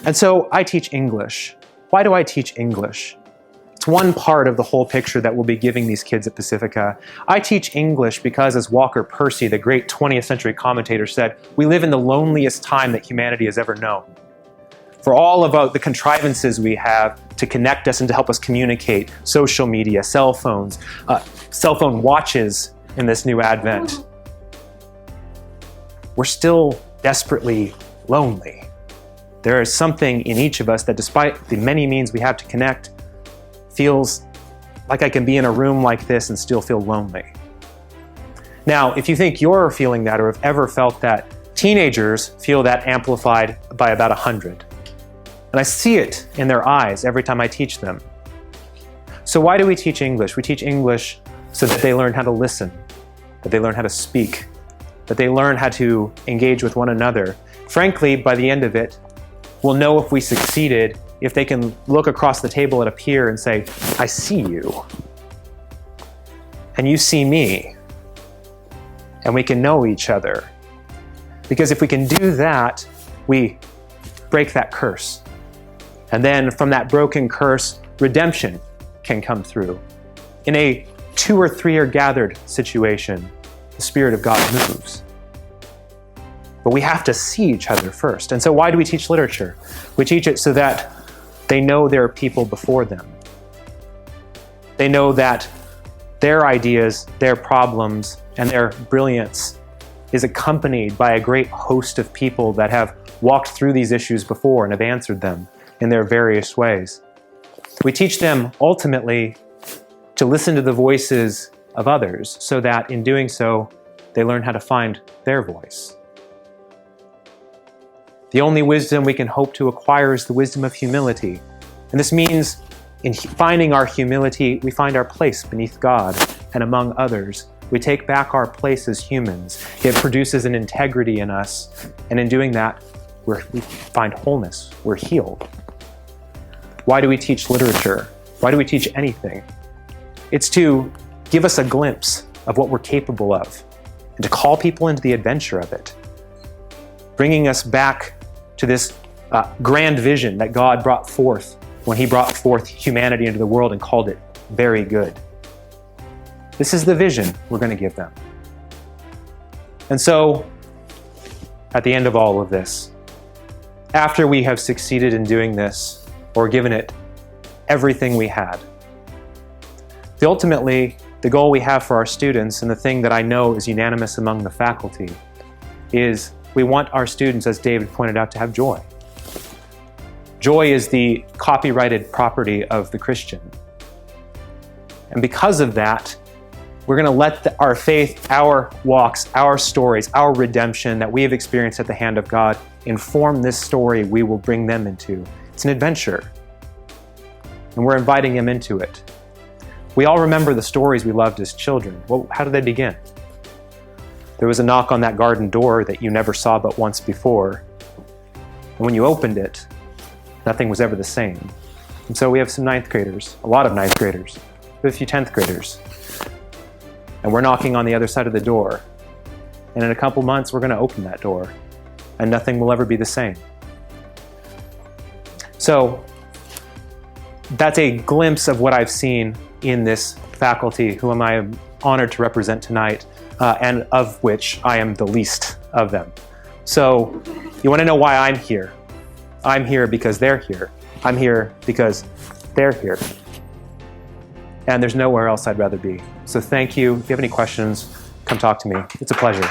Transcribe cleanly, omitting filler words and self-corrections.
And so I teach English. Why do I teach English? It's one part of the whole picture that we'll be giving these kids at Pacifica. I teach English because, as Walker Percy, the great 20th century commentator, said, we live in the loneliest time that humanity has ever known. For all of the contrivances we have to connect us and to help us communicate, social media, cell phones, cell phone watches in this new advent, we're still desperately lonely. There is something in each of us that, despite the many means we have to connect, feels like I can be in a room like this and still feel lonely. Now, if you think you're feeling that or have ever felt that, teenagers feel that amplified by about 100. And I see it in their eyes every time I teach them. So why do we teach English? We teach English so that they learn how to listen, that they learn how to speak, that they learn how to engage with one another. Frankly, by the end of it, we'll know if we succeeded if they can look across the table at a peer and say, I see you, and you see me, and we can know each other. Because if we can do that, we break that curse. And then from that broken curse, redemption can come through. In a 2 or 3 are gathered situation, the Spirit of God moves. But we have to see each other first. And so why do we teach literature? We teach it so that they know there are people before them. They know that their ideas, their problems, and their brilliance is accompanied by a great host of people that have walked through these issues before and have answered them in their various ways. We teach them ultimately to listen to the voices of others so that in doing so, they learn how to find their voice. The only wisdom we can hope to acquire is the wisdom of humility. And this means in finding our humility, we find our place beneath God and among others. We take back our place as humans. It produces an integrity in us. And in doing that, we find wholeness. We're healed. Why do we teach literature? Why do we teach anything? It's to give us a glimpse of what we're capable of and to call people into the adventure of it, bringing us back to this grand vision that God brought forth when He brought forth humanity into the world and called it very good. This is the vision we're going to give them. And so, at the end of all of this, after we have succeeded in doing this, or given it everything we had, ultimately, the goal we have for our students, and the thing that I know is unanimous among the faculty, is we want our students, as David pointed out, to have joy. Joy is the copyrighted property of the Christian. And because of that, we're going to let our faith, our walks, our stories, our redemption that we have experienced at the hand of God inform this story we will bring them into. It's an adventure. And we're inviting them into it. We all remember the stories we loved as children. Well, how did they begin? There was a knock on that garden door that you never saw but once before. And when you opened it, nothing was ever the same. And so we have some 9th graders, a lot of 9th graders, we have a few 10th graders. And we're knocking on the other side of the door. And in a couple months, we're going to open that door. And nothing will ever be the same. So that's a glimpse of what I've seen in this faculty, whom I am honored to represent tonight, and of which I am the least of them. So you want to know why I'm here? I'm here because they're here. I'm here because they're here. And there's nowhere else I'd rather be. So thank you. If you have any questions, come talk to me. It's a pleasure.